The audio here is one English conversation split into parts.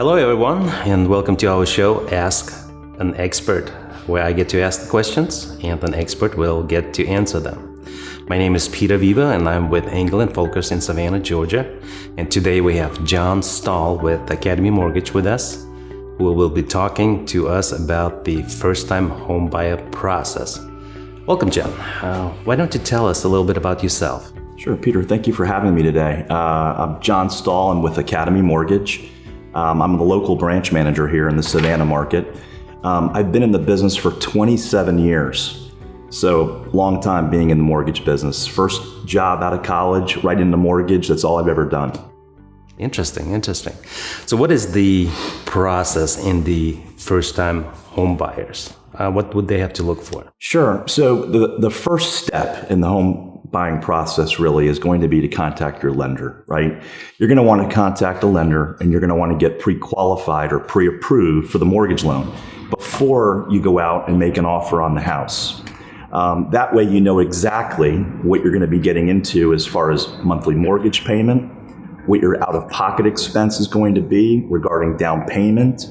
Hello, everyone, and welcome to our show, Ask an Expert, where I get to ask the questions and an expert will get to answer them. My name is Peter Weaver, and I'm with Engel & Folkers in Savannah, Georgia. And today we have John Stahl with Academy Mortgage with us, who will be talking to us about the first-time homebuyer process. Welcome, John. Why don't you tell us a little bit about yourself? Sure, Peter. Thank you for having me today. I'm John Stahl. I'm with Academy Mortgage. I'm the local branch manager here in the Savannah market. I've been in the business for 27 years, so long time being in the mortgage business. First job out of college, right into mortgage. That's all I've ever done. Interesting. So what is the process in the first-time home buyers? What would they have to look for? Sure. So the first step in the home buying process really is going to be to contact your lender, right? You're going to want to contact a lender and you're going to want to get pre-qualified or pre-approved for the mortgage loan before you go out and make an offer on the house. That way you know exactly what you're going to be getting into as far as monthly mortgage payment, what your out-of-pocket expense is going to be regarding down payment,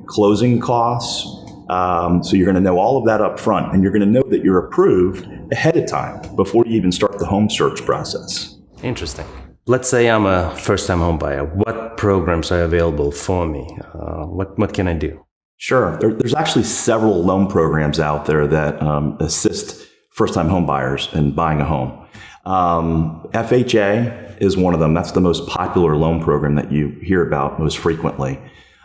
closing costs. So you're going to know all of that up front, and you're going to know that you're approved ahead of time before you even start the home search process. Interesting. Let's say I'm a first-time home buyer. What programs are available for me? What can I do? Sure. There's actually several loan programs out there that assist first-time home buyers in buying a home. FHA is one of them. That's the most popular loan program that you hear about most frequently.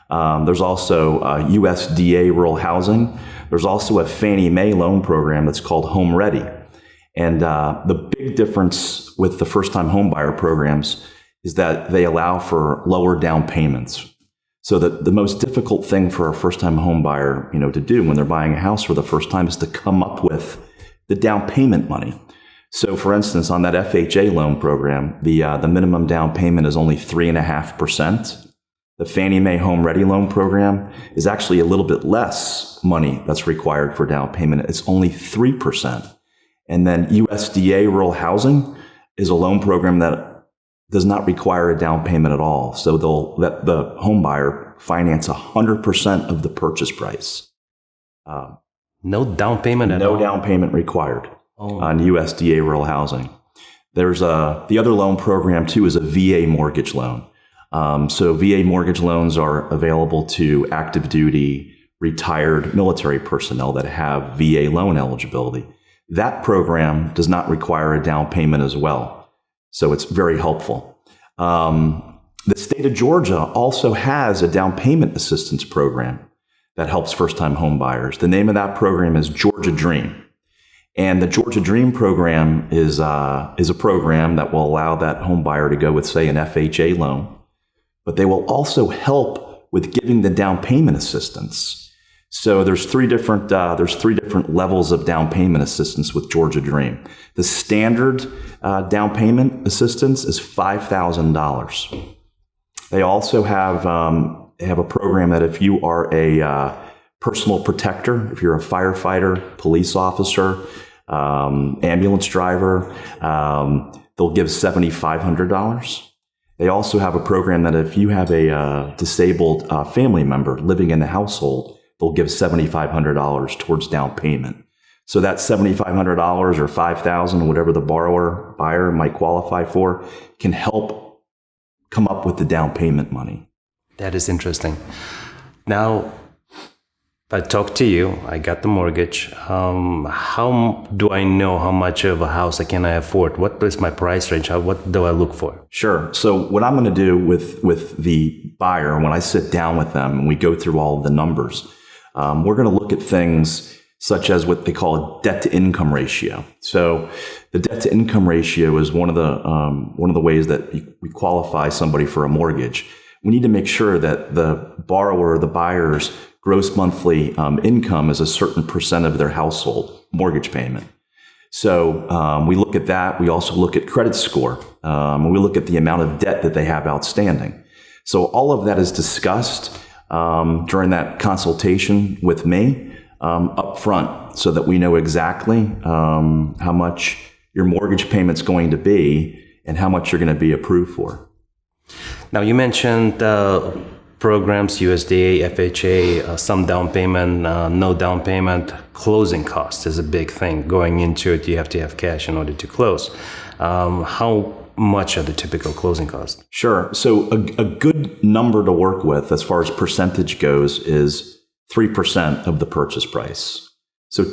There's also USDA Rural Housing. There's also a Fannie Mae loan program that's called Home Ready. And the big difference with the first-time homebuyer programs is that they allow for lower down payments. So the most difficult thing for a first-time homebuyer, to do when they're buying a house for the first time is to come up with the down payment money. So, for instance, on that FHA loan program, the minimum down payment is only 3.5%. The Fannie Mae Home Ready loan program is actually a little bit less money that's required for down payment. It's only 3%. And then USDA Rural Housing is a loan program that does not require a down payment at all. So they'll let the home buyer finance 100% of the purchase price. No down payment at all? No down payment required on USDA Rural Housing. There's the other loan program too is a VA mortgage loan. So VA mortgage loans are available to active duty, retired military personnel that have VA loan eligibility. That program does not require a down payment as well. So it's very helpful. The state of Georgia also has a down payment assistance program that helps first-time home buyers. The name of that program is Georgia Dream. And the Georgia Dream program is a program that will allow that home buyer to go with, say, an FHA loan. But they will also help with giving the down payment assistance. So there's three different levels of down payment assistance with Georgia Dream. The standard down payment assistance is $5,000. They also have a program that if you are a personal protector, if you're a firefighter, police officer, ambulance driver, they'll give $7,500. They also have a program that if you have a disabled family member living in the household, they'll give $7,500 towards down payment. So that $7,500 or $5,000, whatever the buyer might qualify for, can help come up with the down payment money. That is interesting. Now, I talked to you, I got the mortgage. How do I know how much of a house can I afford? What is my price range? What do I look for? Sure. So what I'm going to do with the buyer, when I sit down with them and we go through all of the numbers, we're going to look at things such as what they call a debt-to-income ratio. So the debt-to-income ratio is one of the ways that we qualify somebody for a mortgage. We need to make sure that the borrower, the buyer's gross monthly income is a certain percent of their household mortgage payment. So we look at that. We also look at credit score. We look at the amount of debt that they have outstanding. So all of that is discussed during that consultation with me up front so that we know exactly how much your mortgage payment's going to be and how much you're going to be approved for. Now, you mentioned programs, USDA, FHA, some down payment, no down payment. Closing cost is a big thing. Going into it, you have to have cash in order to close. How much are the typical closing costs? Sure. So a good number to work with as far as percentage goes is 3% of the purchase price. So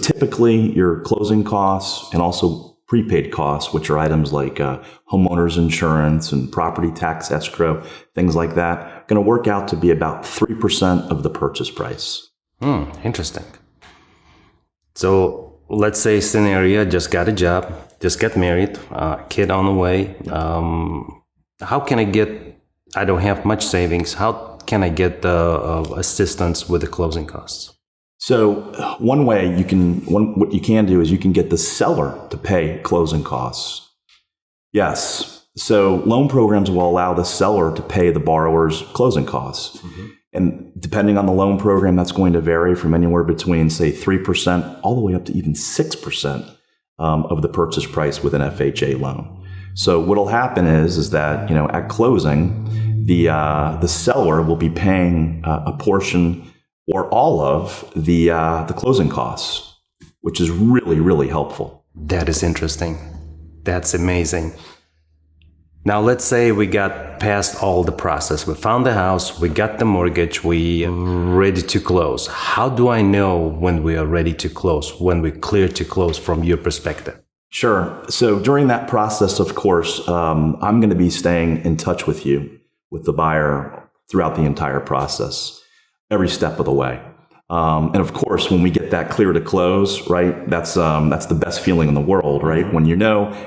typically your closing costs and also prepaid costs, which are items like homeowners insurance and property tax escrow, things like that, going to work out to be about 3% of the purchase price. Interesting. So let's say scenario, just got a job, just got married, kid on the way. How can I don't have much savings. How can I get assistance with the closing costs? So what you can do is you can get the seller to pay closing costs. Yes. So loan programs will allow the seller to pay the borrower's closing costs. Mm-hmm. And depending on the loan program, that's going to vary from anywhere between, say, 3% all the way up to even 6% of the purchase price with an FHA loan. So what'll happen is that, at closing, the seller will be paying a portion or all of the closing costs, which is really, really helpful. That is interesting. That's amazing. Now, let's say we got past all the process. We found the house, we got the mortgage, we are ready to close. How do I know when we are ready to close, when we're clear to close from your perspective? Sure. So during that process, of course, I'm going to be staying in touch with you, with the buyer, throughout the entire process, every step of the way. And of course, when we get that clear to close, right, that's the best feeling in the world, right? When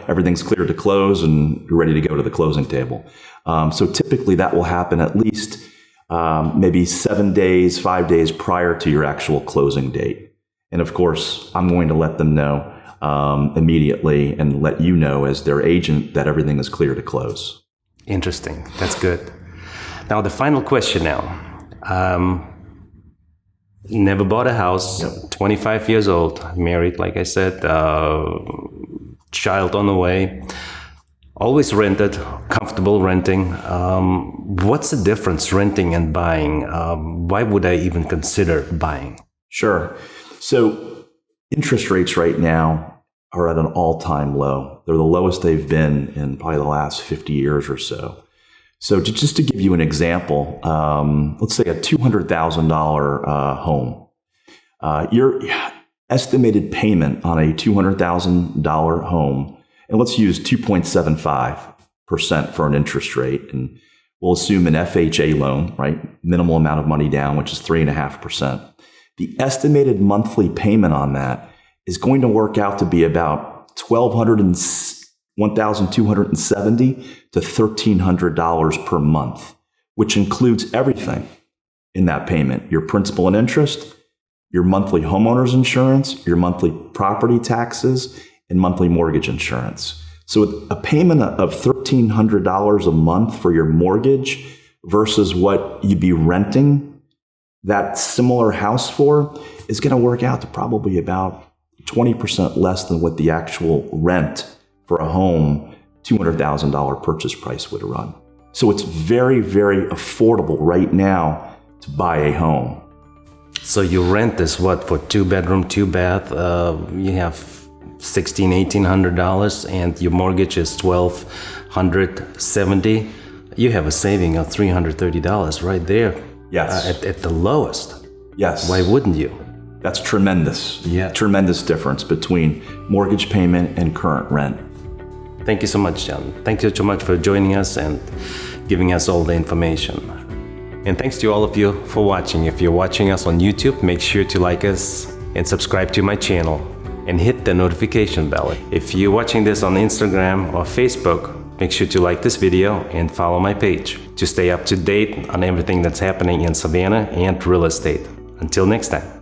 everything's clear to close and you're ready to go to the closing table. So typically that will happen at least maybe 7 days, 5 days prior to your actual closing date. And of course, I'm going to let them know immediately and let you know as their agent that everything is clear to close. Interesting. That's good. Now, the final question now. Never bought a house, yep. 25 years old, married, like I said, child on the way, always rented, comfortable renting. What's the difference renting and buying? Why would I even consider buying? Sure. So interest rates right now are at an all-time low. They're the lowest they've been in probably the last 50 years or so. So just to give you an example, let's say a $200,000 home. Your estimated payment on a $200,000 home, and let's use 2.75% for an interest rate, and we'll assume an FHA loan, right? Minimal amount of money down, which is 3.5%. The estimated monthly payment on that is going to work out to be about $1,270 to $1,300 per month, which includes everything in that payment: your principal and interest, your monthly homeowner's insurance, your monthly property taxes, and monthly mortgage insurance. So a payment of $1,300 a month for your mortgage versus what you'd be renting that similar house for is going to work out to probably about 20% less than what the actual rent for a home $200,000 purchase price would run. So it's very, very affordable right now to buy a home. So your rent is what, for 2-bedroom, 2-bath? You have $1,800, and your mortgage is $1,270. You have a saving of $330 right there. Yes. At the lowest. Yes. Why wouldn't you? That's tremendous. Yeah. Tremendous difference between mortgage payment and current rent. Thank you so much, John. Thank you so much for joining us and giving us all the information. And thanks to all of you for watching. If you're watching us on YouTube, make sure to like us and subscribe to my channel and hit the notification bell. If you're watching this on Instagram or Facebook, make sure to like this video and follow my page to stay up to date on everything that's happening in Savannah and real estate. Until next time.